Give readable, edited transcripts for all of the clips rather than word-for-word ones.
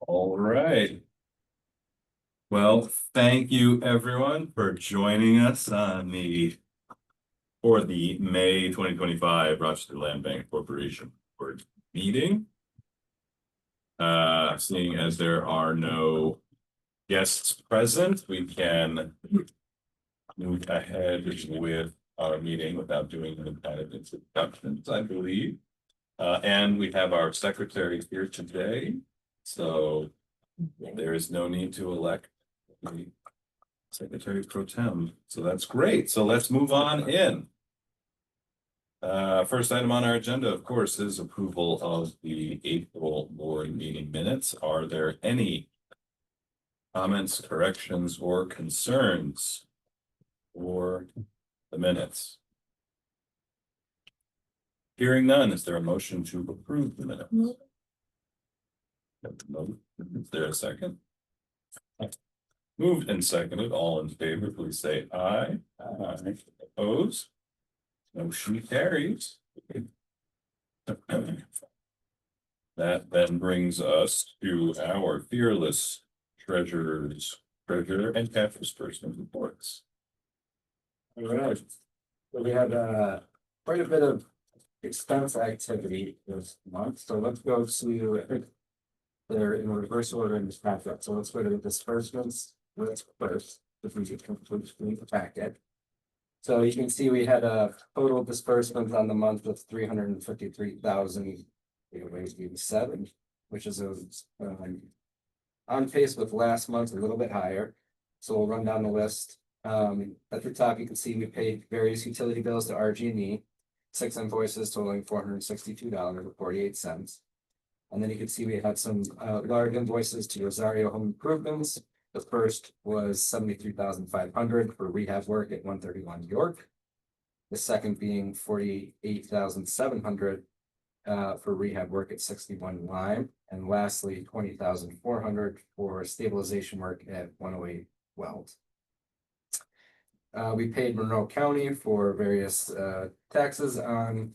All right. Well, thank you everyone for joining us for the May 2025 Rochester Land Bank Corporation Board meeting. Seeing as there are no guests present, we can move ahead with our meeting without doing any kind of introductions, I believe. And we have our secretary here today, so there is no need to elect the Secretary Pro Tem. So that's great. So let's move on in. First item on our agenda, of course, is approval of the April board meeting minutes. Are there any comments, corrections, or concerns for the minutes? Hearing none, is there a motion to approve the minutes? Is there a second? Moved and seconded, all in favor, please say aye. Aye. Opposed? Motion carries. That then brings us to our fearless treasurer and capital person reports. All right, so we had quite a bit of expense activity this month, so let's go to, I think they're in reverse order in this packet, so let's go to the disbursements. Let's first, if we could complete the packet. So you can see we had a total disbursement on the month of 353,887, which is on pace with last month, a little bit higher. So we'll run down the list. At the top, you can see we paid various utility bills to RG&E, 6 invoices totaling $462.48. And then you can see we had some large invoices to Rosario Home Improvements. The first was $73,500 for rehab work at 131 York. The second being $48,700 for rehab work at 61 Lime. And lastly, $20,400 for stabilization work at 108 Weld. We paid Monroe County for various taxes on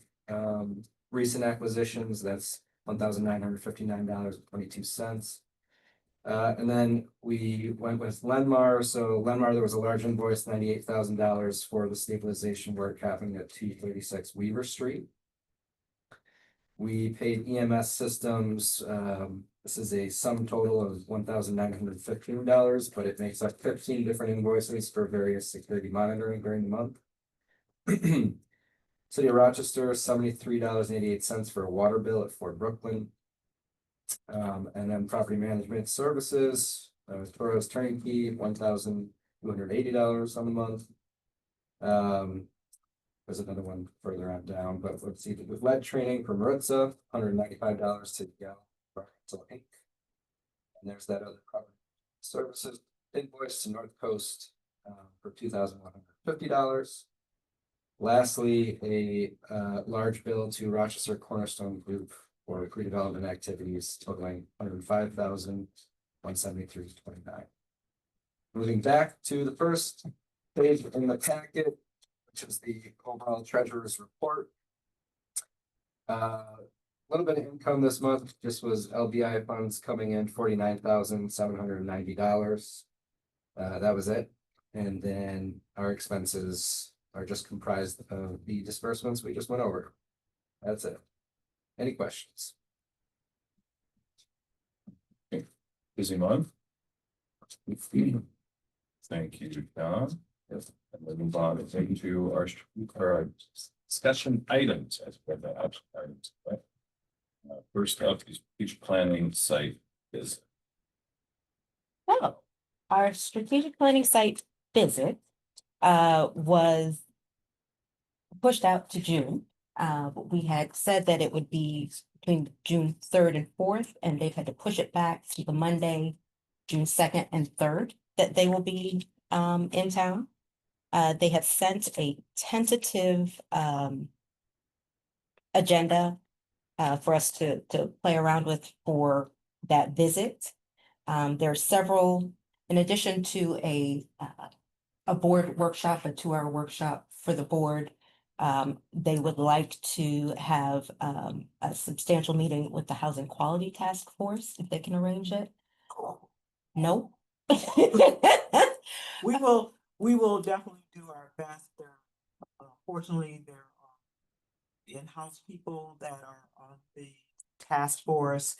recent acquisitions. That's $1,959.22. And then we went with Lenmar. So Lenmar, there was a large invoice, $98,000 for the stabilization work happening at 236 Weaver Street. We paid EMS Systems. This is a sum total of $1,915, but it makes up 15 different invoices for various security monitoring during the month. City of Rochester, $73.88 for a water bill at Fort Brooklyn. And then property management services, Toro's turnkey, $1,280 on the month. There's another one further on down, but let's see, with lead training for Maritza, $195 to Inc. And there's that other property services invoice to North Coast for $2,150. Lastly, a large bill to Rochester Cornerstone Group for redevelopment activities totaling $105,173.29. Moving back to the first page in the packet, which is the overall treasurer's report. A little bit of income this month just was LBI funds coming in $49,790. That was it. And then our expenses are just comprised of the disbursements we just went over. That's it. Any questions? Busy month. Thank you, John. Yes. And then move on into our discussion items as per the action items. First up is strategic planning site visit. Oh, our strategic planning site visit was pushed out to June. We had said that it would be between June 3rd and 4th, and they've had to push it back to the Monday, June 2nd and 3rd, that they will be in town. They have sent a tentative agenda for us to play around with for that visit. There are several, in addition to a board workshop, a 2-hour workshop for the board. They would like to have a substantial meeting with the Housing Quality Task Force, if they can arrange it. No. We will definitely do our best. Fortunately, there are in-house people that are on the task force.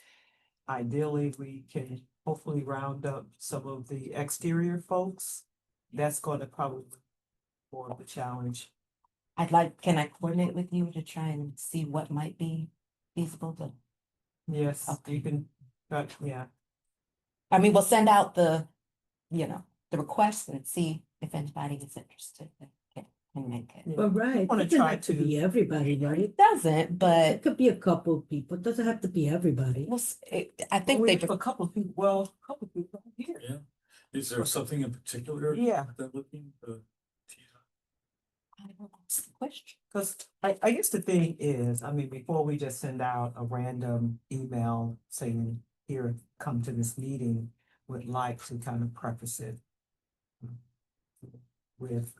Ideally, we can hopefully round up some of the exterior folks. That's going to probably be more of a challenge. Can I coordinate with you to try and see what might be feasible to? Yes, Okay. you can, yeah. I mean, we'll send out the request and see if anybody is interested and make it. Yeah. But right, wanna it doesn't try have to to- be everybody, right? It doesn't, but It could be a couple of people. It doesn't have to be everybody. I think We they, have a couple of people, well, a couple of people here. Yeah, is there something in particular? Yeah. They're looking to tease out? I don't ask the question. Because I guess the thing is, I mean, before we just send out a random email saying, here, come to this meeting, would like to kind of preface it with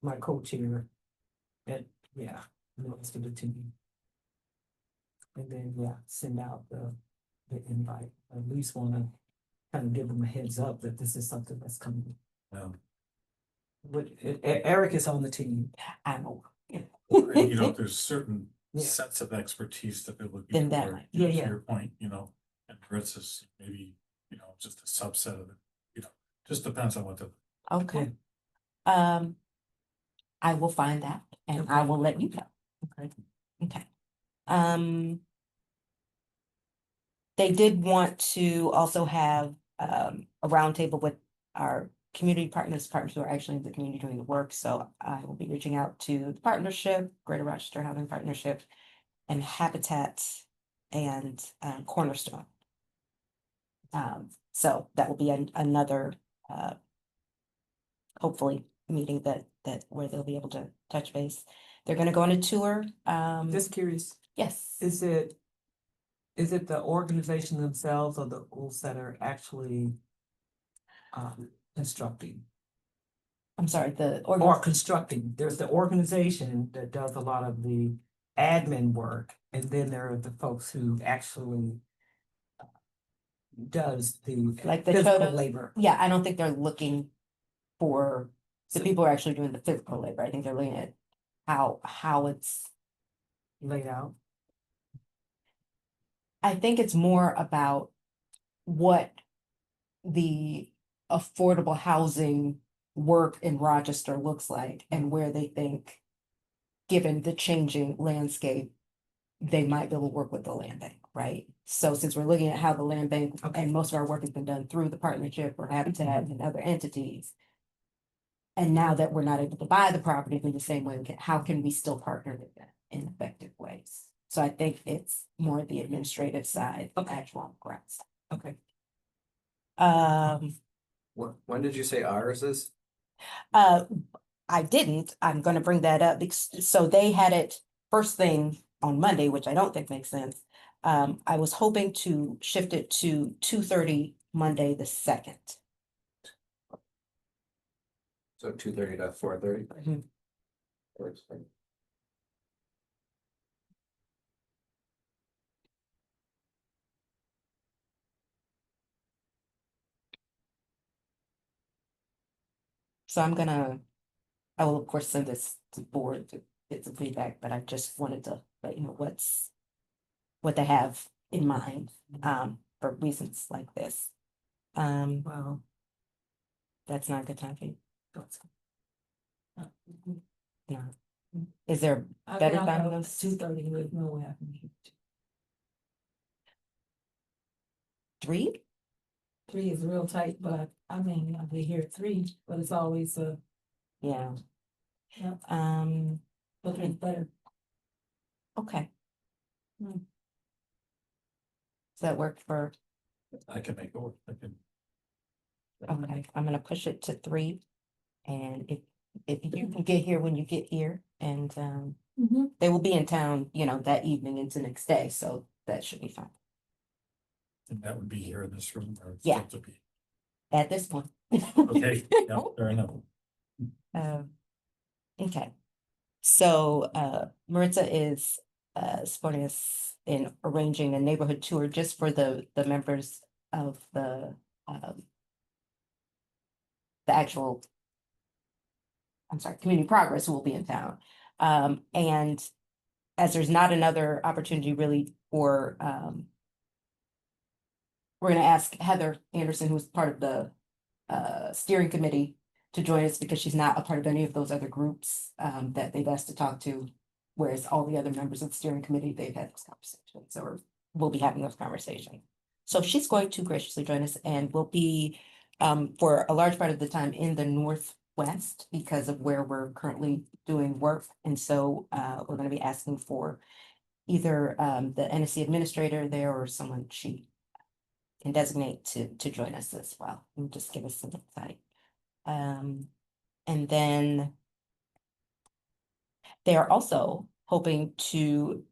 my co-chair and, yeah, the rest of the team. And then, yeah, send out the invite. At least want to kind of give them a heads up that this is something that's coming. No. But Eric is on the team. I know. And, you know, there's certain Yeah. sets of expertise that they're looking Then that for. might- You know, Yeah, to yeah. your point, you know, and Maritza's maybe, you know, just a subset of it, you know, just depends on what the. Okay. I will find out and I Okay. will let you know. Okay. Okay. They did want to also have a roundtable with our community partners who are actually in the community doing the work. So I will be reaching out to the partnership, Greater Rochester Housing Partnership, and Habitat and Cornerstone. So that will be another hopefully meeting that where they'll be able to touch base. They're gonna go on a tour. Just curious, Yes. is it the organization themselves or the schools that are actually constructing? I'm sorry, Or constructing, there's the organization that does a lot of the admin work, and then there are the folks who actually does the Like the physical photos? labor. Yeah, I don't think they're looking for the people who are actually doing the physical labor. I think they're looking at how it's. Laid out. I think it's more about what the affordable housing work in Rochester looks like and where they think, given the changing landscape, they might be able to work with the land bank, right? So since we're looking at how the land bank Okay. and most of our work has been done through the partnership or Habitat and other entities. And now that we're not able to buy the property in the same way, how can we still partner with them in effective ways? So I think it's more the administrative side of actual grants. Okay. When did you say ours is? I didn't, I'm gonna bring that up, so they had it first thing on Monday, which I don't think makes sense. I was hoping to shift it to 2:30 Monday, the 2nd. So 2:30 to 4:30? Mhm. So I will of course send this to the board to get some feedback, but I just wanted to let you know what they have in mind, for reasons like this. Well, That's not a good time for you. No. Is there a better time than those? 2:30, there's no way I can keep 3? 3 is real tight, but I mean, I'll be here at 3, but it's always Yeah. Yeah. But 3 better. okay. Hmm. Does that work for, I can make it work, I can. okay, I'm gonna push it to 3. And if you can get here when you get here and they will be in town, that evening into next day, so that should be fine And that would be here in this room or. Yeah. to be- at this point. Okay, yeah, fair enough. Okay. So Maritza is supporting us in arranging a neighborhood tour just for the members of the actual, I'm sorry, Community Progress who will be in town. And as there's not another opportunity really for, we're gonna ask Heather Anderson, who's part of the steering committee, to join us because she's not a part of any of those other groups that they've asked to talk to. Whereas all the other members of the steering committee, they've had those conversations, or will be having those conversations. So she's going to graciously join us and will be for a large part of the time in the Northwest because of where we're currently doing work. And so we're going to be asking for either the NSC administrator there or someone she can designate to join us as well and just give us some insight. And then they are also hoping to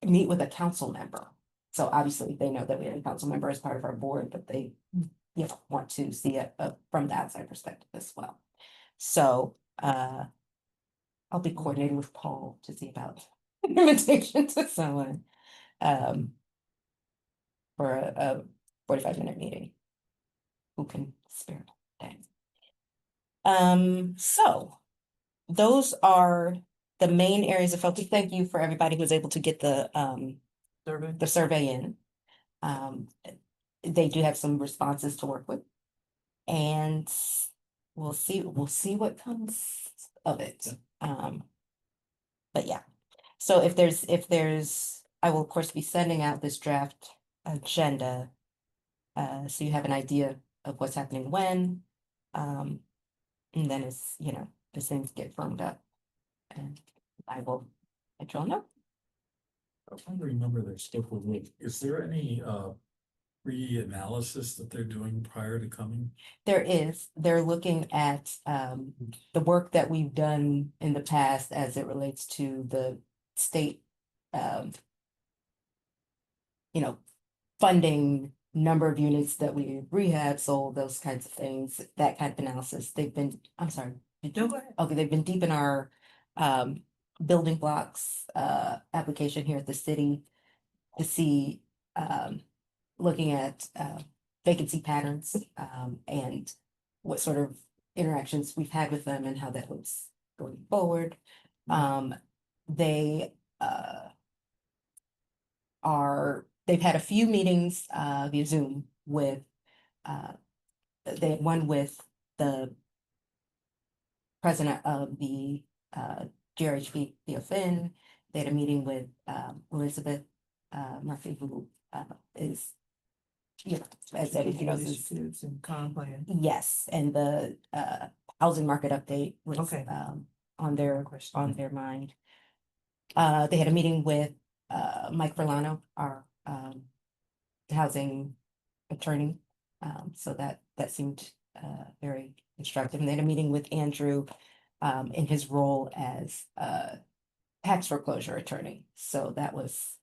meet with a council member. So obviously they know that we have a council member as part of our board, but they, you know, want to see it from the outside perspective as well. So I'll be coordinating with Paul to see about invitation to someone for a 45-minute meeting. Who can spare that? So those are the main areas of focus. Thank you for everybody who was able to get the survey in. They do have some responses to work with. And we'll see what comes of it. But yeah. So if there's, I will of course be sending out this draft agenda. So you have an idea of what's happening when. And then as you know, as things get firmed up, and I will let you all know. I'm trying to remember their scope of work. Is there any pre-analysis that they're doing prior to coming? They're looking at the work that we've done in the past as it relates to the state, you know, funding, number of units that we rehab, sold, those kinds of things, that kind of analysis. I'm sorry. No, go ahead. Okay, they've been deep in our building blocks application here at the city to see looking at vacancy patterns and what sort of interactions we've had with them and how that looks going forward. They they've had a few meetings via Zoom with they had one with the president of the GRHP Finn. They had a meeting with Elizabeth Murphy, who is, you know, as everybody knows, Initiatives and comp plan. yes, and the housing market update was Okay. on their mind. They had a meeting with Mike Verlano, our housing attorney. So that seemed very instructive. And they had a meeting with Andrew in his role as tax foreclosure attorney. So that was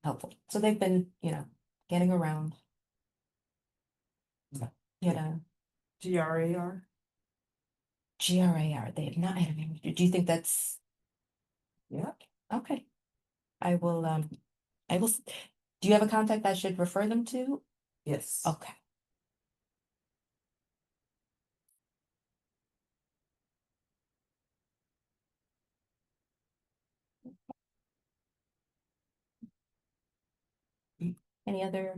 helpful. So they've been, you know, getting around. You know, GRAR? GRAR, they have not had a meeting. Do you think that's Yeah. okay? I will, do you have a contact I should refer them to? Yes. Okay. Any other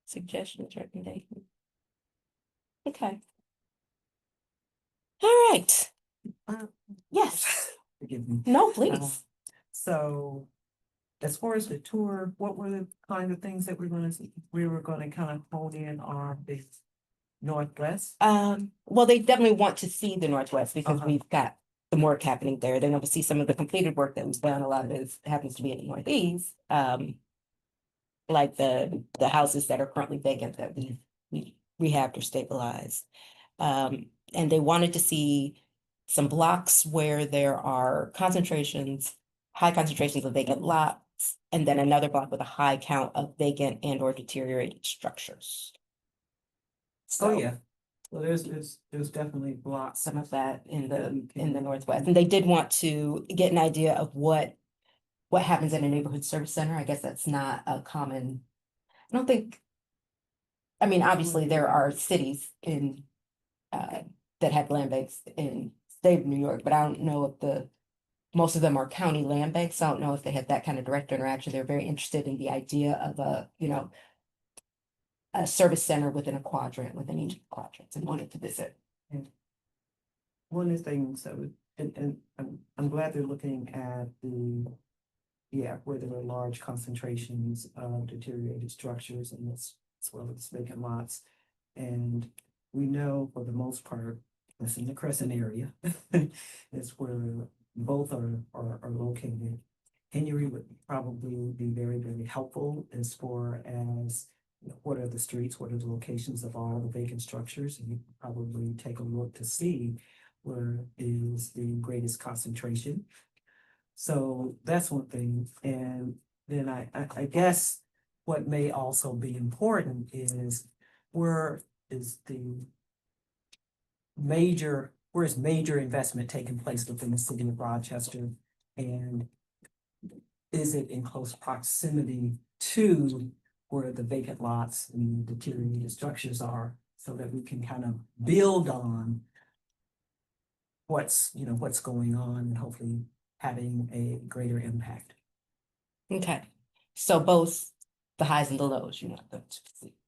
suggestions, recommendations? Okay. All right. Uh, Yes. Forgive me. No, please. So as far as the tour, what were the kind of things that we were gonna kind of hone in on the Northwest? Well, they definitely want to see the Northwest because Uh-huh. we've got the more happening there. They want to see some of the completed work that we've done. A lot of it happens to be in the Northeast. Like the houses that are currently vacant that we rehabbed or stabilized. And they wanted to see some blocks where there are high concentrations of vacant lots, and then another block with a high count of vacant and or deteriorated structures. Oh, So, yeah. Well, there's definitely blocks. some of that in the, that we in the can- Northwest. And they did want to get an idea of what happens in a neighborhood service center. I guess that's not a common, I don't think, I mean, obviously there are cities in, that have land banks in state of New York, but I don't know if most of them are county land banks. I don't know if they have that kind of direct interaction. They're very interested in the idea of a service center within a quadrant, within each quadrant, and wanted to visit. One of the things that would, and I'm glad they're looking at where there are large concentrations of deteriorated structures and as well as vacant lots. And we know for the most part, it's in the Crescent area, is where both are located. Henry would probably be very, very helpful as far as what are the streets, what are the locations of all the vacant structures, and you could probably take a look to see where is the greatest concentration. So that's one thing, and then I guess what may also be important is where is major investment taking place within the city of Rochester? And is it in close proximity to where the vacant lots and deteriorated structures are, so that we can kind of build on what's going on and hopefully having a greater impact. Okay, so both the highs and the lows,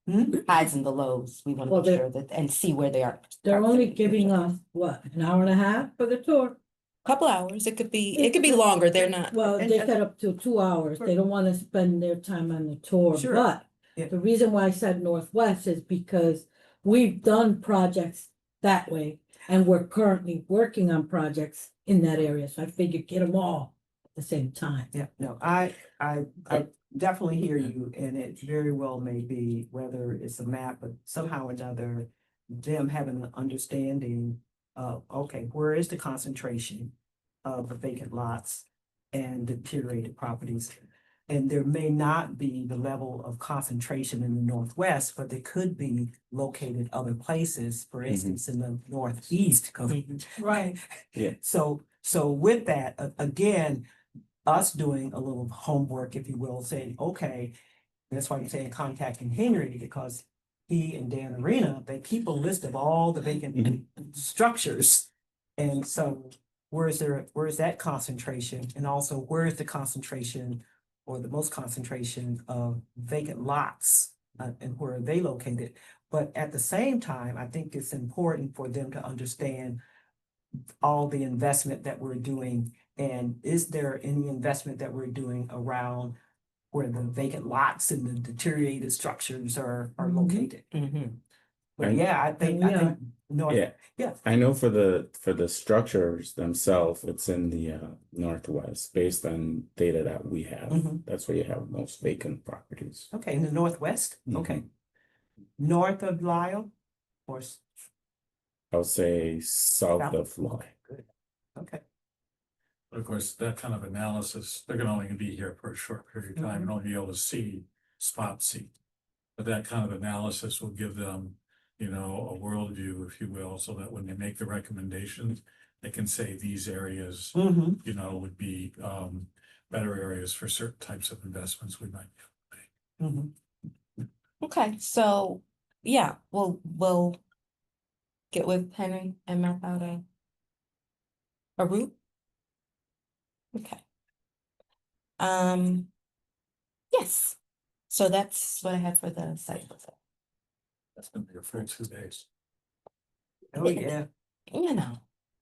the highs and the lows, we want to Well, make sure that, and see where they are. They're only giving us, what, an hour and a half for the tour? Couple hours, it could be longer, they're not. Well, they said up to 2 hours. They don't want to spend their time on the tour, Sure. but Yeah. the reason why I said Northwest is because we've done projects that way, and we're currently working on projects in that area, so I figured get them all at the same time. Yeah, no, I definitely hear you, and it very well may be, whether it's a map, but somehow or another, them having an understanding of, okay, where is the concentration of the vacant lots and deteriorated properties? And there may not be the level of concentration in the Northwest, but they could be located other places, for instance, in the Northeast. Right. Yeah. So with that, again, us doing a little homework, if you will, saying, okay, that's why you're saying contacting Henry, because he and Dan Arena, they keep a list of all the vacant structures. And so where is that concentration? And also, where is the concentration or the most concentration of vacant lots, and where are they located? But at the same time, I think it's important for them to understand all the investment that we're doing. And is there any investment that we're doing around where the vacant lots and the deteriorated structures are located? Mhm. But And- yeah, I think, no, Yeah. I know for the structures themselves, it's in the Northwest based on data that we have. Mhm. That's where you have most vacant properties. okay, in the Northwest, okay. North of Lyle, or, I would say south South? of Lyle. okay, But of course, that kind of analysis, they're gonna only be here for a short period of time and only be able to see, spot see. But that kind of analysis will give them, a worldview, if you will, so that when they make the recommendations, they can say these areas, would be better areas for certain types of investments we might be able to make. Okay, so, yeah, we'll get with Henry and map out a route. Okay. Yes, so that's what I have for the site visit. That's gonna be a full 2 days. oh, yeah.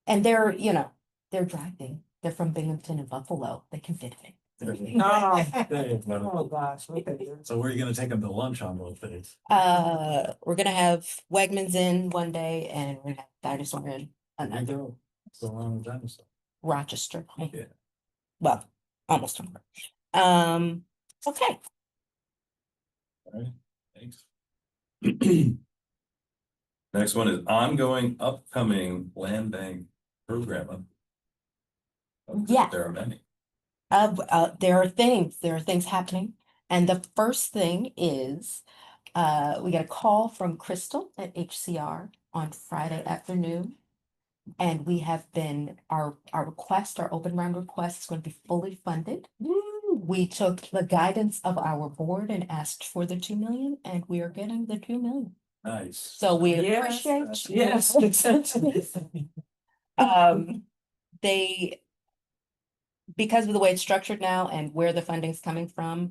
And they're driving, they're from Binghamton and Buffalo, they can fit it. Oh, gosh, okay. So where are you gonna take them to lunch on both days? We're gonna have Wegmans in one day and we're gonna have Dinosaur in another. go. So on dinosaur. Rochester. Yeah. Well, almost over. Okay, All right, thanks. Next one is ongoing upcoming land bank program. Yeah. There are many. there are things happening. And the first thing is, we got a call from Crystal at HCR on Friday afternoon. And we have been, our request, our open round request is going to be fully funded. We took the guidance of our board and asked for the 2 million, and we are getting the 2 million. Nice. So we Yes, appreciate. yes. They, because of the way it's structured now and where the funding's coming from,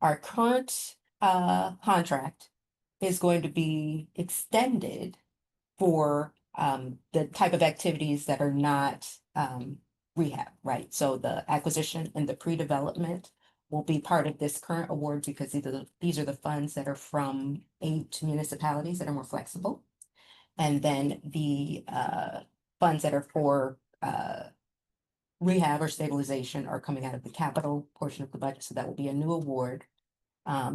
our current contract is going to be extended for the type of activities that are not rehab, right? So the acquisition and the pre-development will be part of this current award because these are the funds that are from aid to municipalities that are more flexible. And then the funds that are for rehab or stabilization are coming out of the capital portion of the budget. So that will be a new award.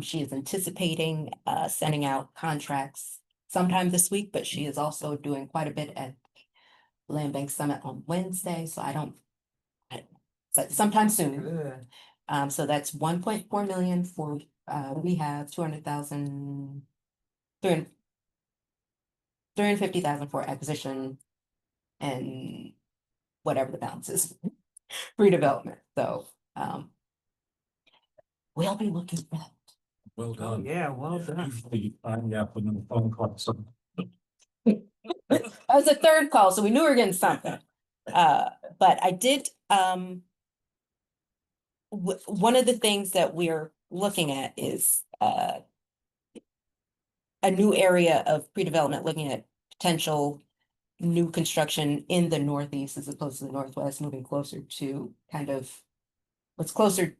She is anticipating sending out contracts sometime this week, but she is also doing quite a bit at Land Bank Summit on Wednesday, so but sometime soon. Good. So that's 1.4 million for rehab, 200,000, 350,000 for acquisition, and whatever the balance is, redevelopment. So we'll be looking for that. Well Oh, done. yeah, well done. Usually I'm up in the phone call, so That was a third call, so we knew we were getting something. But I did, one of the things that we're looking at is a new area of pre-development, looking at potential new construction in the northeast as opposed to the northwest, moving closer to kind of what's closer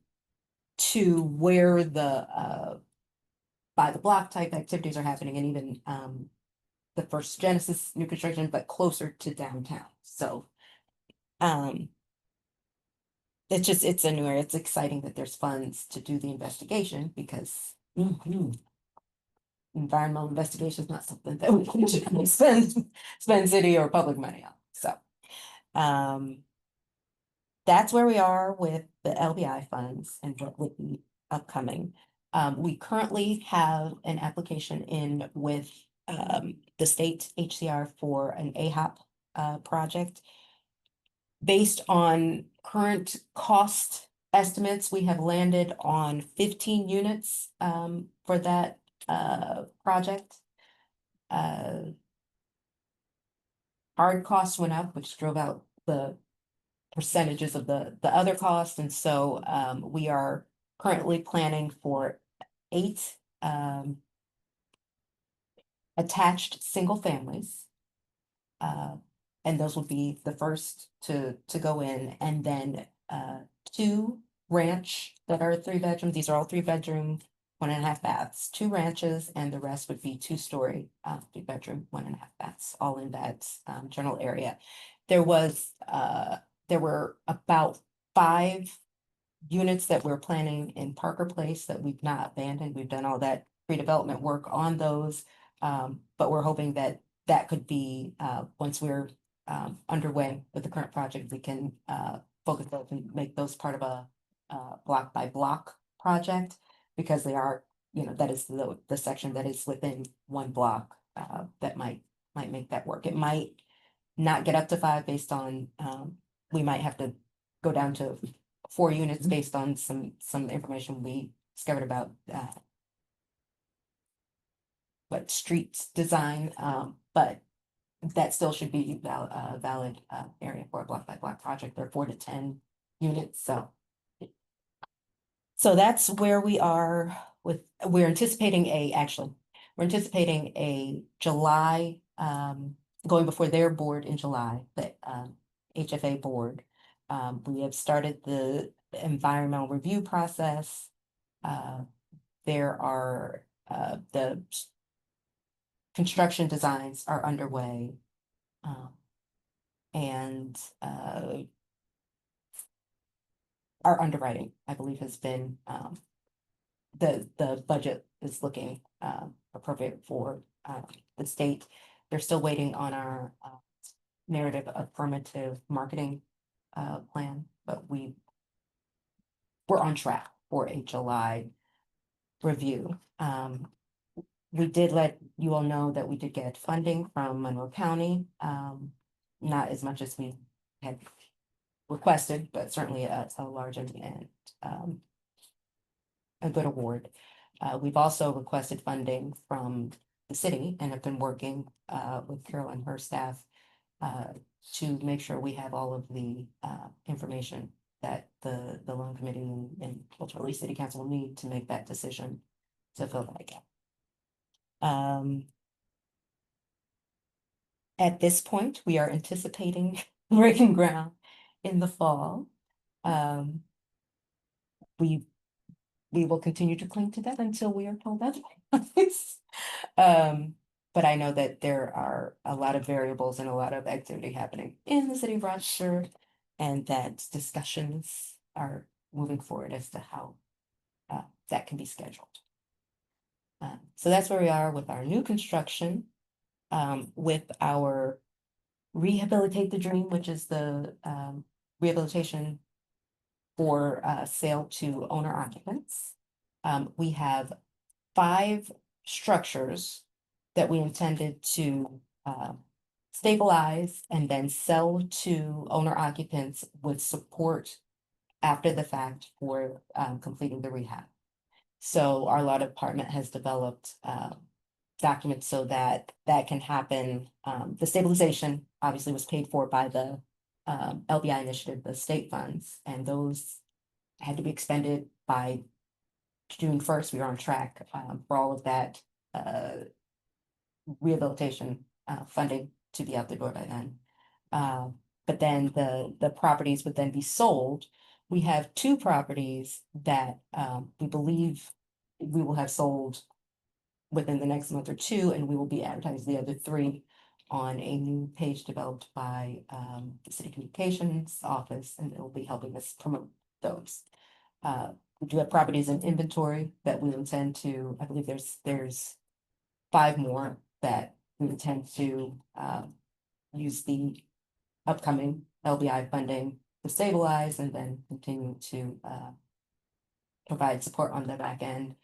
to where the by the block type activities are happening, and even the first Genesis new construction, but closer to downtown. So it's a new area. It's exciting that there's funds to do the investigation because environmental investigation is not something that we can generally spend city or public money on. So that's where we are with the LBI funds and what would be upcoming. We currently have an application in with the state HCR for an AHOP project. Based on current cost estimates, we have landed on 15 units for that project. Hard costs went up, which drove out the percentages of the other costs, and so we are currently planning for 8 attached single families. And those would be the first to go in, and then 2 ranch that are 3-bedroom. These are all 3-bedroom, 1.5 baths, 2 ranches, and the rest would be 2-story, 3-bedroom, 1.5 baths, all in that general area. There were about 5 units that we're planning in Parker Place that we've not abandoned. We've done all that pre-development work on those. But we're hoping that that could be, once we're underway with the current project, we can focus those and make those part of a block by block project, because they are, that is the section that is within one block that might make that work. It might not get up to 5 based on, we might have to go down to 4 units based on some information we discovered about what streets design, but that still should be valid area for a block by block project. They're 4 to 10 units, so that's where we are with. We're anticipating a July going before their board in July, the HFA board. We have started the environmental review process. There are the construction designs are underway. And our underwriting, I believe, has been the budget is looking appropriate for the state. They're still waiting on our narrative affirmative marketing plan, but we're on track for a July review. We did let you all know that we did get funding from Monroe County, not as much as we had requested, but certainly a large and a good award. We've also requested funding from the city and have been working with Carol and her staff to make sure we have all of the information that the loan committee and ultimately city council will need to make that decision to fill that gap. At this point, we are anticipating breaking ground in the fall. Um, we will continue to cling to that until we are told otherwise. But I know that there are a lot of variables and a lot of activity happening in the city of Rochester, and that discussions are moving forward as to how that can be scheduled. So that's where we are with our new construction, with our Rehabilitate the Dream, which is the rehabilitation for sale to owner occupants. We have 5 structures that we intended to stabilize and then sell to owner occupants with support after the fact for completing the rehab. So our law department has developed documents so that that can happen. The stabilization obviously was paid for by the LBI initiative, the state funds, and those had to be expended by June 1st. We were on track for all of that rehabilitation funding to be out the door by then. But then the properties would then be sold. We have 2 properties that we believe we will have sold within the next month or 2, and we will be advertising the other 3 on a new page developed by the city communications office, and it will be helping us promote those. We do have properties in inventory that we intend to, I believe there's 5 more that we intend to use the upcoming LBI funding to stabilize and then continue to provide support on the back end.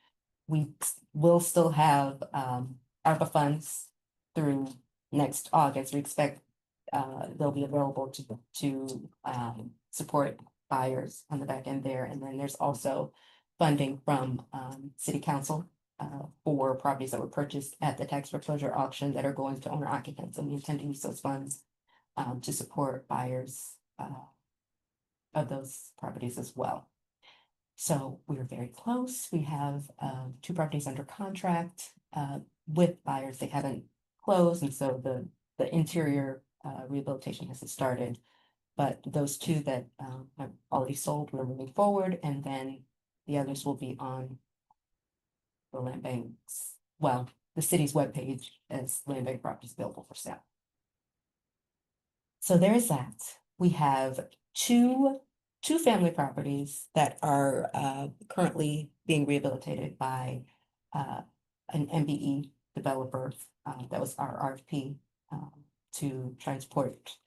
We will still have ARPA funds through next August. We expect they'll be available to support buyers on the back end there. And then there's also funding from city council for properties that were purchased at the tax foreclosure auction that are going to owner occupants. And we intend to use those funds to support buyers of those properties as well. So we're very close. We have 2 properties under contract with buyers. They haven't closed, and so the interior rehabilitation hasn't started. But those 2 that have already sold, we're moving forward, and then the others will be on the land banks, well, the city's webpage as land bank properties available for sale. So there is that. We have two family properties that are currently being rehabilitated by an MBE developer. That was our RFP to try and support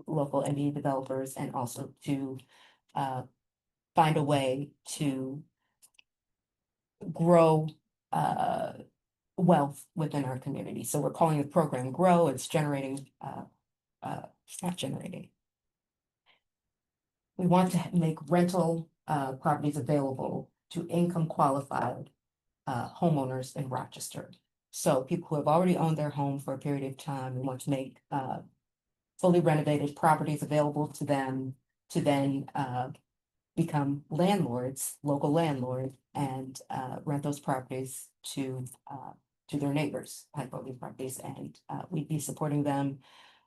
local MBE developers and also to find a way to grow wealth within our community. So we're calling the program Grow. It's generating, it's not generating. We want to make rental properties available to income qualified homeowners in Rochester. So people who have already owned their home for a period of time, we want to make fully renovated properties available to them to then become landlords, local landlords, and rent those properties to their neighbors, high-quality properties, and we'd be supporting them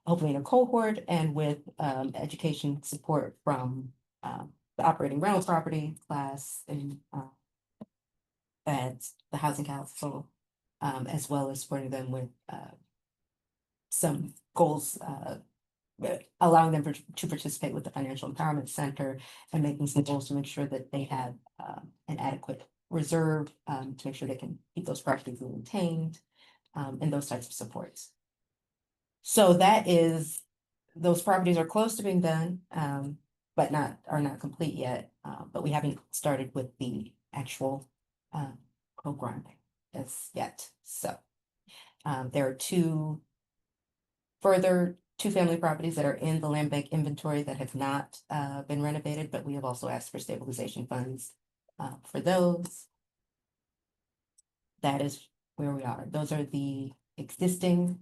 hopefully in a cohort and with education support from the operating rental property class and the housing council, as well as supporting them with some goals, allowing them to participate with the Financial Empowerment Center and making some goals to make sure that they have an adequate reserve to make sure they can keep those properties maintained and those types of supports. So that is, those properties are close to being done, but are not complete yet. But we haven't started with the actual programming. as yet, so. There are further two-family properties that are in the land bank inventory that have not been renovated, but we have also asked for stabilization funds for those. That is where we are. Those are the existing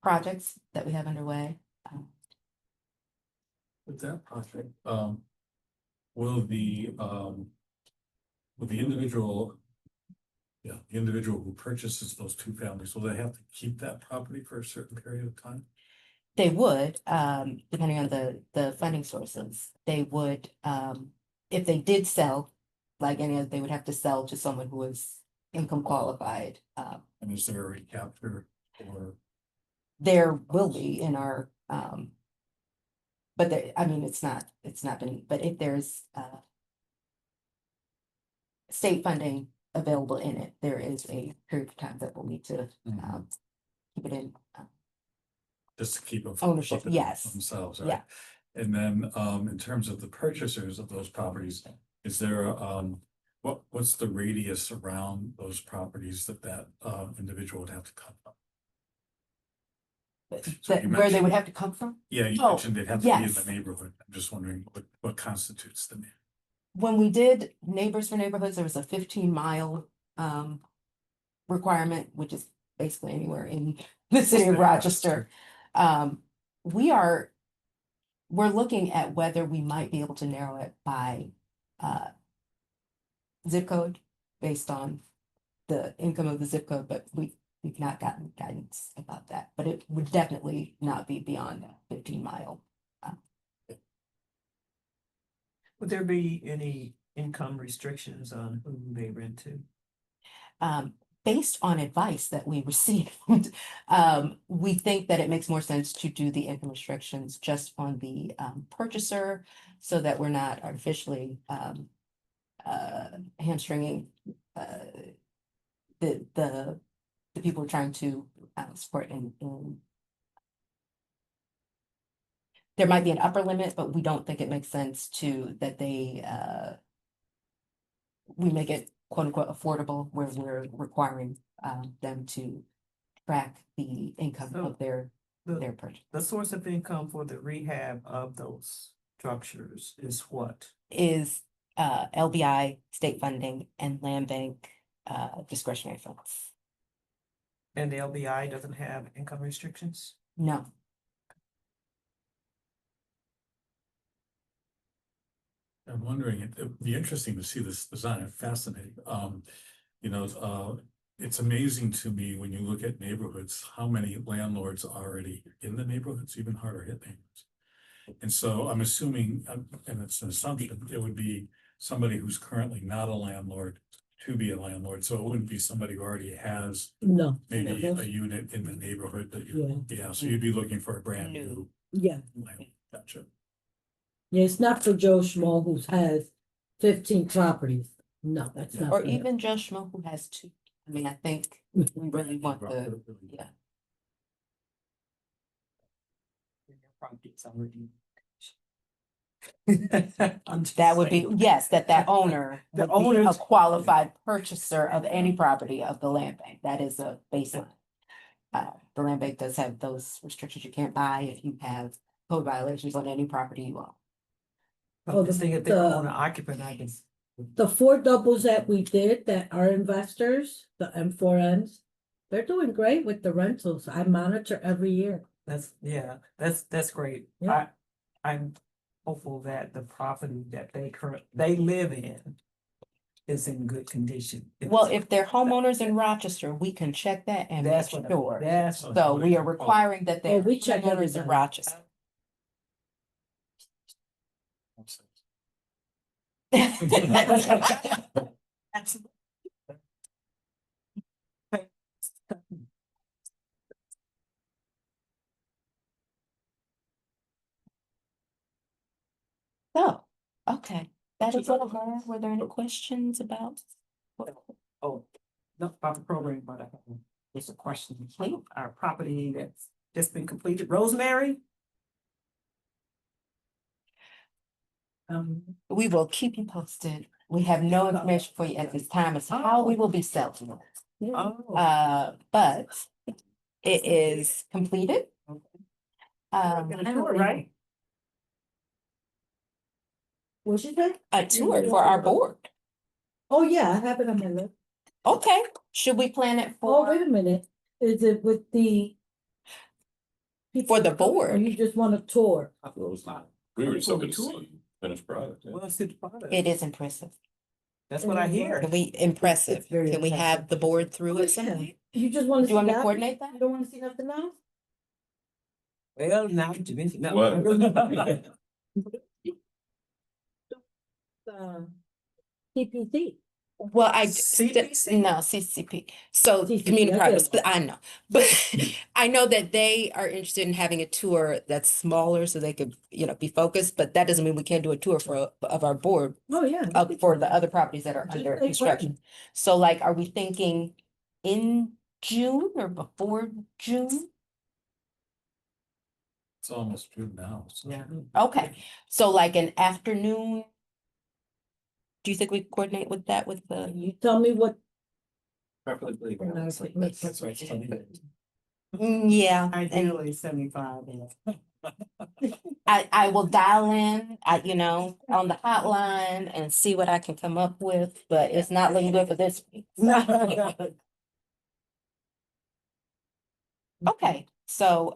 projects that we have underway. With that project, will the individual. Yeah, the individual who purchases those two families, will they have to keep that property for a certain period of time? They would, depending on the funding sources, they would, if they did sell, like any other, they would have to sell to someone who is income qualified. And is there a recapture or? There will be in our, but I mean, it's not been, but if there's, state funding available in it, there is a period of time that we'll need to, keep it in. Just to keep them. Ownership, keep it yes. Themselves, right? Yeah. And then, in terms of the purchasers of those properties, is there, what's the radius around those properties that individual would have to come from? So you Where they mentioned- would have to come from? Yeah, you Oh, mentioned they'd have to be in yes. the neighborhood. I'm just wondering what constitutes the neighborhood? When we did Neighbors for Neighborhoods, there was a 15-mile requirement, which is basically anywhere in the city of Rochester. We're looking at whether we might be able to narrow it by zip code based on the income of the zip code, but we've not gotten guidance about that. But it would definitely not be beyond that 15-mile. Would there be any income restrictions on who they rent to? Based on advice that we received, we think that it makes more sense to do the income restrictions just on the purchaser so that we're not artificially hamstringing the people we're trying to support in. There might be an upper limit, but we don't think it makes sense to that we make it quote unquote affordable where we're requiring them to track the income of their purchase. The source of income for the rehab of those structures is what? Is LBI state funding and land bank discretionary funds. And the LBI doesn't have income restrictions? No. I'm wondering, it'd be interesting to see this design, fascinating. It's amazing to me when you look at neighborhoods, how many landlords are already in the neighborhoods, even harder hit neighborhoods. And so I'm assuming, and it's an assumption, it would be somebody who's currently not a landlord to be a landlord. So it wouldn't be somebody who already has No. maybe No. a unit in the neighborhood that Yeah. yeah, so you'd be looking for a brand new. Yeah, landlord. Gotcha. yeah, it's not for Joe Schmo who has 15 properties. No, that's not. Or for even Joe Schmo who has 2. I mean, I think we really want yeah. Properties already. That would be, yes, that owner The would be a owners- qualified purchaser of any property of the land bank. That is a baseline. The land bank does have those restrictions. You can't buy if you have code violations on any property you own. I'm just thinking if they're the- owner occupant, I can. The 4 doubles that we did that are investors, the M4Ns, they're doing great with the rentals. I monitor every year. That's great. Yeah. I'm hopeful that the property that they live in is in good condition. Well, if they're homeowners in Rochester, we can check that and make That's what, sure. that's. So we are requiring that they're we check homeowners in everything. Rochester. So, okay, that is all. Were there any questions about? Oh, not about the program, but I have just a question. Our property that's just been completed, Rosemary? We will keep you posted we have no information for you at this time as to how we will be selling it. Oh. But it is completed. Gonna tour, right? What'd you say? A tour for our board. Oh, yeah, I have it on my list. Okay, should we plan it Oh, wait for, a minute. Is it with the? For the people coming, or board. you just want a tour? We were just For the hoping to tour. see finished product. Yeah. Well, let's see the product. it is impressive. That's what I hear. Can we, impressive, It's very can we have impressive. the board through Oh, it some yeah. night? You just wanna Do see you want me to that? coordinate that? You don't wanna see nothing else? Well, now that you mention that. What? TPC. Well, CPC? no, CCP, so CCP, community I progress, get it. but I know. But I know that they are interested in having a tour that's smaller so they could, be focused, but that doesn't mean we can't do a tour of our board Oh, yeah. for the other properties that are Just under take construction. So like, are we thinking in June or before June? It's almost June now, so. Yeah. Okay, so like an afternoon? Do you think we could coordinate with that with the? You tell me what. Preferably. And I relatively, could make that's that right. Yeah, and Ideally 75. Yeah. I will dial in, on the hotline and see what I can come up with, but it's not looking good for this week. Okay, so,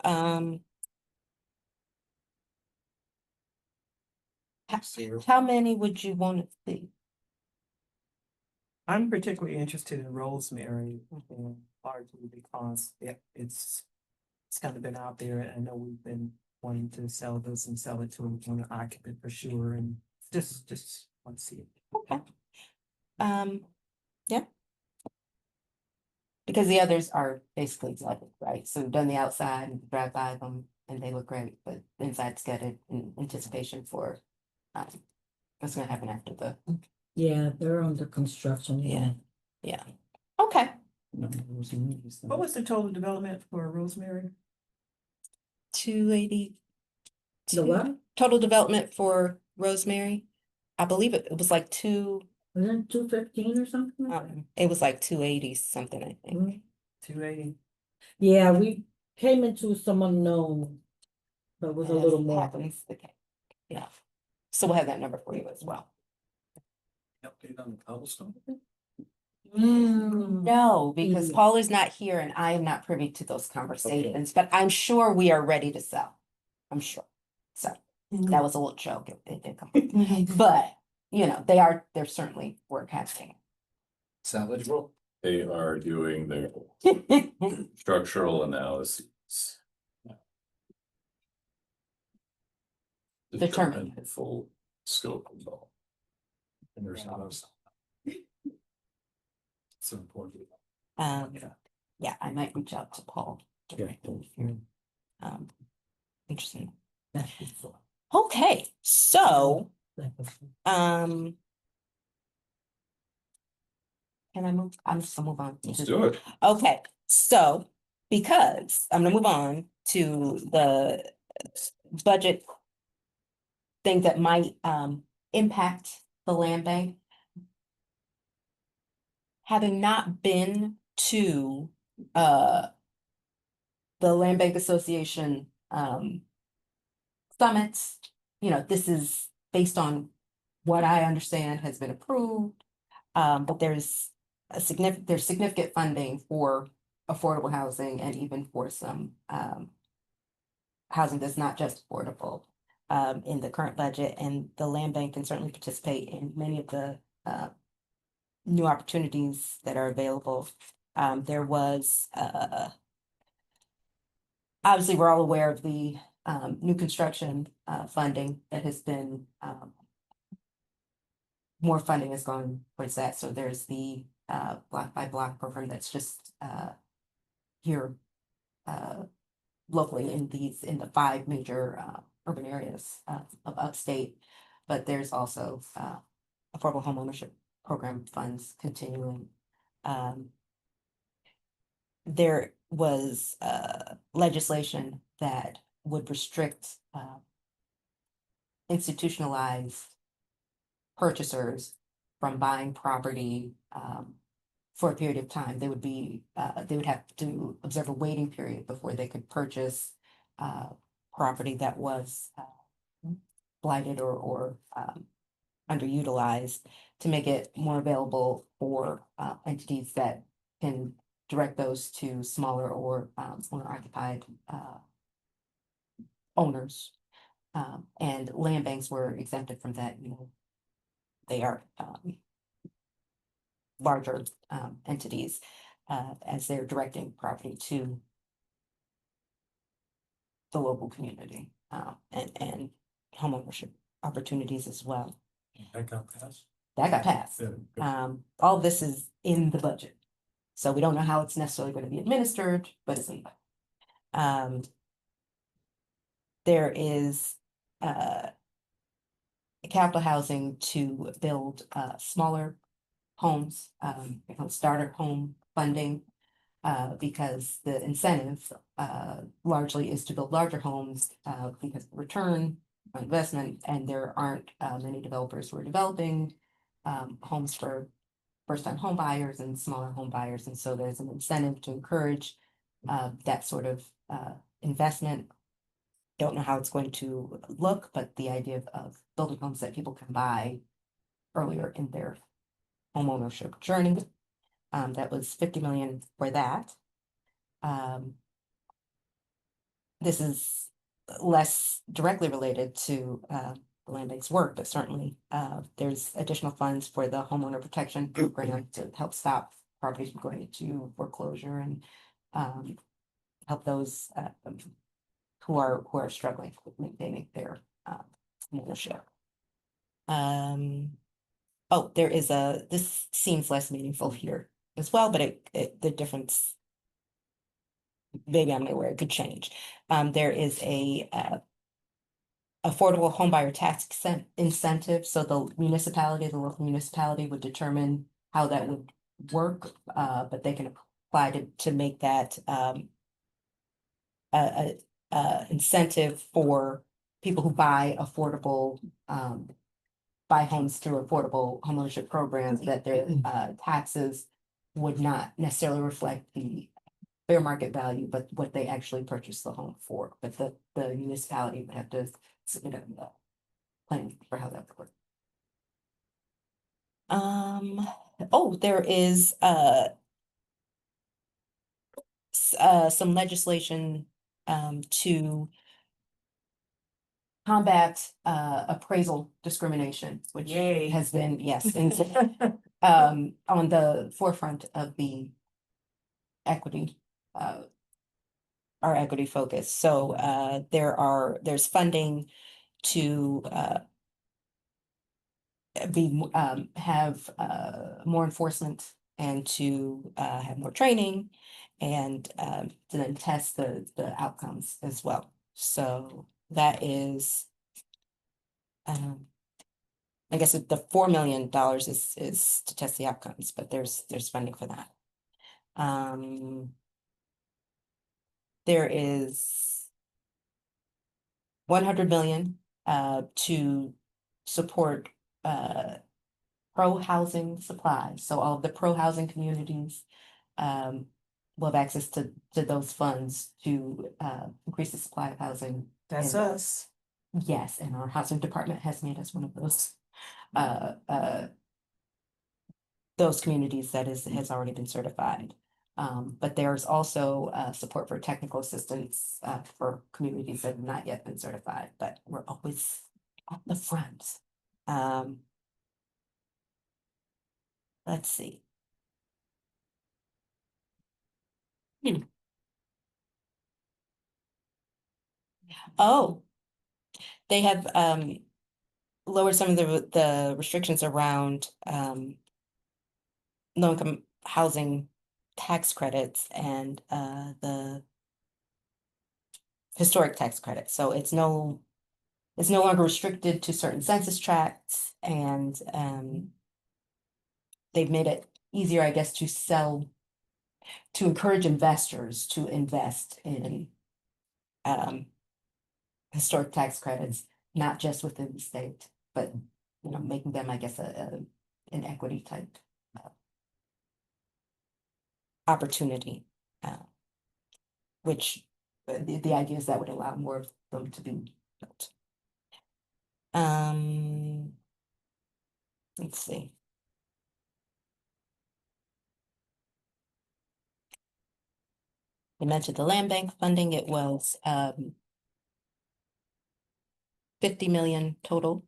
how many would you want to see? I'm particularly interested in Rosemary, largely because it's kind of been out there, and I know we've been wanting to sell this and sell it to an occupant for sure, and just want to see it. Okay. Yeah. Because the others are basically exotic, right? So we've done the outside and drive by them and they look great, but the inside's got it in anticipation for what's gonna happen after the, Yeah, they're under construction. yeah. Okay, What was the total development for Rosemary? 280. The what? Total development for Rosemary. I believe it was like Was it 215 or something? it was like 280 something, I think. Mhm. 280. Yeah, we came into some unknown. So it was a As little more. happens the case. Yeah. So we'll have that number for you as well. Update on the cobblestone? No, because Mhm. Paul is not here and I am not privy to those conversations, but I'm sure we are ready to sell. I'm sure. So that was a little joke. It did come. But, they're certainly work happening. Salvageable. They are doing their structural analysis. Determine. The full scope of all. And there's not. It's important. Yeah, I might reach out to Paul directly. Interesting. Okay, so, can I move? I'm just gonna move on. Let's do it. Okay, so because I'm gonna move on to the budget thing that might impact the land bank. Having not been to the Land Bank Association summits, this is based on what I understand has been approved. But there's significant funding for affordable housing and even for some housing that's not just affordable in the current budget, and the land bank can certainly participate in many of the new opportunities that are available. There was obviously, we're all aware of the new construction funding that has been more funding has gone towards that. So there's the block by block program that's just here locally in the 5 major urban areas of upstate. But there's also affordable homeownership program funds continuing. There was legislation that would restrict institutionalized purchasers from buying property, for a period of time. They would be, they would have to observe a waiting period before they could purchase, property that was, blighted or underutilized, to make it more available for entities that can direct those to smaller or owner occupied owners. And land banks were exempted from that, you know. They are larger entities, as they're directing property to the local community, and homeownership opportunities as well. That got passed. That got passed. Yeah, good. All this is in the budget. So we don't know how it's necessarily going to be administered, but it's in the budget. There is capital housing to build smaller homes, starter home funding. Because the incentive largely is to build larger homes because return on investment, and there aren't many developers who are developing homes for first-time home buyers and smaller home buyers, and so there's an incentive to encourage that sort of investment. Don't know how it's going to look, but the idea of building homes that people can buy earlier in their homeownership journey. That was 50 million for that. This is less directly related to the land bank's work, but certainly there's additional funds for the homeowner protection program to help stop properties from going into foreclosure and help those who are struggling with maintaining their ownership. Oh, there is this seems less meaningful here as well, but the difference, maybe I'm aware it could change. There is a affordable homebuyer tax incentive, so the local municipality would determine how that would work, but they can apply to make that a incentive for people who buy affordable buy homes through affordable homeownership programs, that their taxes would not necessarily reflect the fair market value, but what they actually purchased the home for. But the municipality would have to submit a plan for how that would work. Oh, there is some legislation to combat appraisal discrimination, which Yay. has been, yes, on the forefront of the equity, our equity focus. So there's funding to have more enforcement and to have more training and to then test the outcomes as well. So that is, I guess the $4 million is to test the outcomes, but there's funding for that. There is 100 million to support pro-housing supply. So all of the pro-housing communities will have access to those funds to increase the supply of housing. That's And- us. Yes, and our housing department has made us one of those communities that has already been certified. But there's also support for technical assistance for communities that have not yet been certified, but we're always at the front. Let's see. Oh, they have lowered some of the restrictions around low-income housing tax credits and the historic tax credits. So it's no longer restricted to certain census tracts, and they've made it easier, I guess, to encourage investors to invest in historic tax credits, not just within the state, but making them, I guess, a an equity type opportunity. Which the idea is that would allow more of them to be built. Let's see. I mentioned the land bank funding, it was 50 million total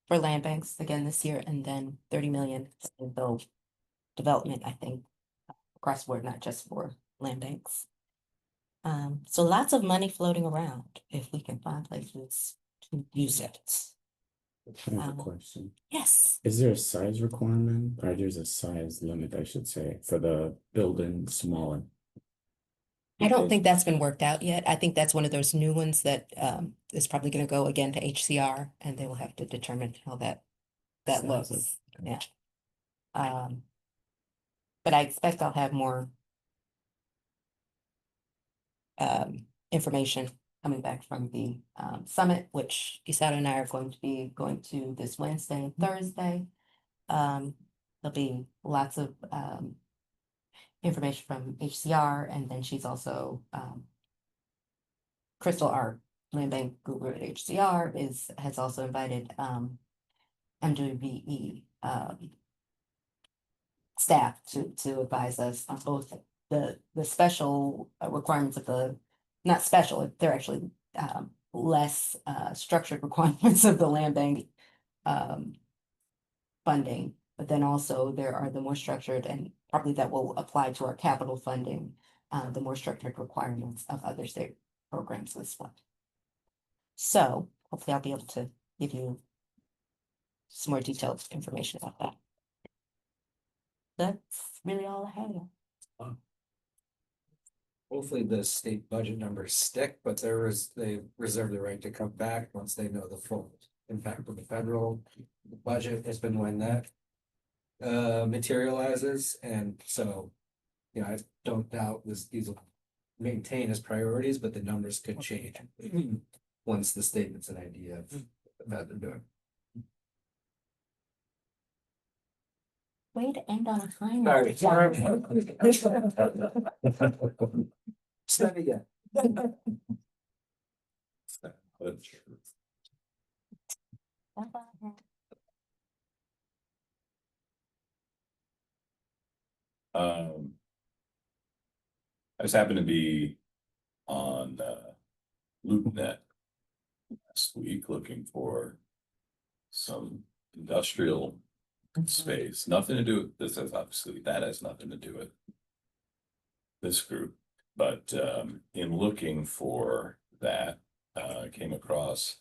for land banks again this year, and then 30 million in build development, I think, across the board, not just for land banks. So lots of money floating around if we can find places to use it. I have a question. Yes, Is there a size requirement or there's a size limit, I should say, for the building smaller? I don't Because- think that's been worked out yet. I think that's one of those new ones that is probably gonna go again to HCR, and they will have to determine how that Size looks. of- Yeah. But I expect I'll have more information coming back from the summit, which Isato and I are going to be going to this Wednesday and Thursday. There'll be lots of information from HCR, and then she's also Crystal, our land bank guru at HCR, has also invited MWBE staff to advise us on both the special requirements of the, not special, they're actually less structured requirements of the land bank funding, but then also there are the more structured, and probably that will apply to our capital funding, the more structured requirements of other state programs as well. So hopefully I'll be able to give you some more detailed information about that. That's really all I have. Hopefully the state budget numbers stick, but they reserve the right to come back once they know the full impact of the federal budget, has been when that materializes, and so, you know, I don't doubt these will maintain as priorities, but the numbers could change once the statement's an idea of what they're doing. Way to end on a high note. Study again. I just happened to be on LoopNet last week looking for some industrial space, nothing to do with this, is obviously, that has nothing to do with this group, but in looking for that, I came across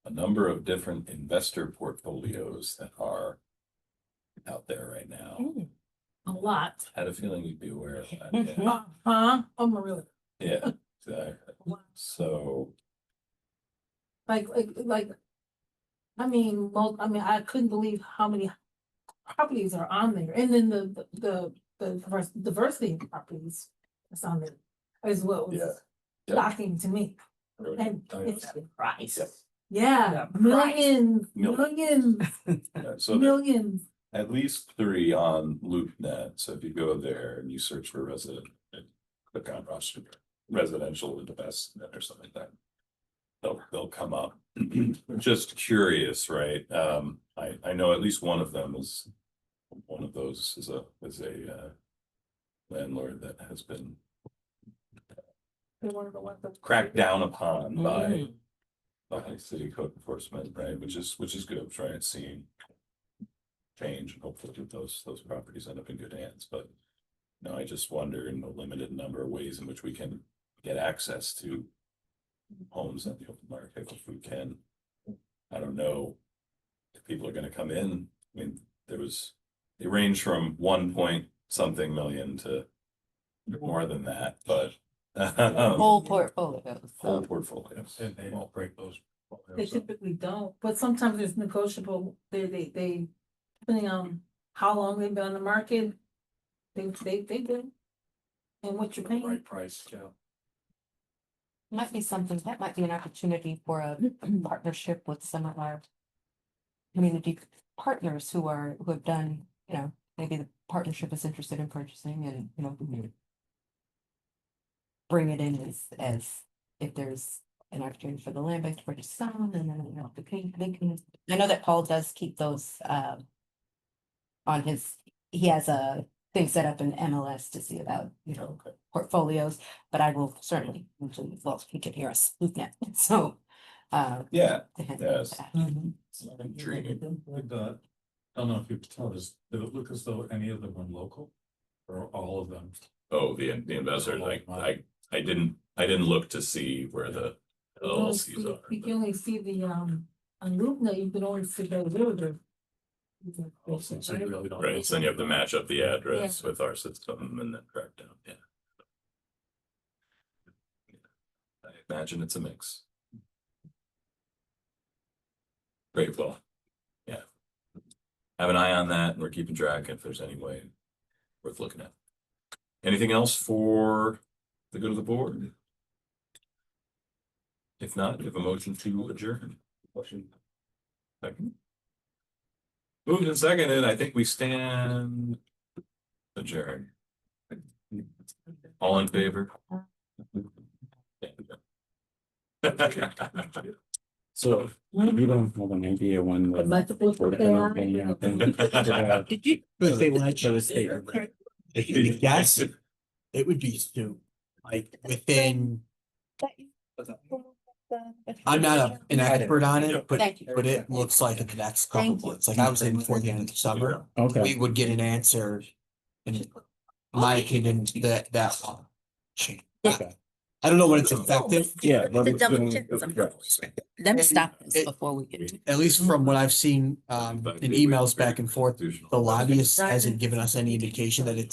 a number of different investor portfolios that are out there right now. A lot. Had a feeling you'd be aware of that. Yeah, Oh, my really, yeah, exactly. So, like, I mean, I couldn't believe how many properties are on there, and then the diversity of properties that's on there is what yeah. was Yep. shocking to me. And Oh, it's the price. Yep. Yeah, Yeah, millions, Millions. millions, So there- millions. at least 3 on LoopNet, so if you go there and you search for resident, and click on Rochester residential investment or something like that. They'll come up. Just curious, right? I know at least one of them is, one of those is a landlord that has been cracked down upon by city code enforcement, right? Which is good, right? Seeing change, and hopefully those properties end up in good hands, but no, I just wonder in the limited number of ways in which we can get access to homes on the open market, if we can. I don't know if people are gonna come in. I mean, they range from 1 point something million to more than that, but Whole portfolios. whole So portfolios. And they won't break those. They typically don't, but sometimes it's negotiable, they, depending on how long they've been on the market, they do. And what you're paying. Right price, yeah. might be something, that might be an opportunity for a partnership with some of our community partners who have done you know, maybe the partnership is interested in purchasing and, you know, we can bring it in as if there's an opportunity for the land bank to purchase some, and then, you know, I know that Paul does keep those, on his, he has a thing set up in MLS to see about, you know, portfolios, but I will certainly, well, he can hear us, LoopNet, so, Yeah, to him, yes. that. Intriguing. I don't know if you could tell us, did it look as though any of them were local? Or all of them? Oh, the investors, I didn't look to see where the LLCs are. You can only see the, on LoopNet, you can only see the river. So you really don't. Right, so then you have to match up the address with our system and then track down, yeah. I imagine it's a mix. Great, well, yeah. Have an eye on that, and we're keeping track if there's any way worth looking at. Anything else for the good of the board? If not, we have a motion to adjourn. Motion. Second. Moved and seconded, I think we stand adjourned. All in favor? So you don't have an idea when the. Am I supposed to we're say gonna aye? be out. Did you? They want For the state. Yes, it would be soon, like within, I'm not an expert on it, but Thank you. it looks like in the next couple Thank you. months, like I was in before the end of the summer, Okay, we would get an answer. In my opinion, that one. okay, I don't know when it's effective, yeah. but The it's double been- check is yeah. Let me stop this It- before we get to. at least from what I've seen in emails back and forth, the lobbyist hasn't given us any indication that it's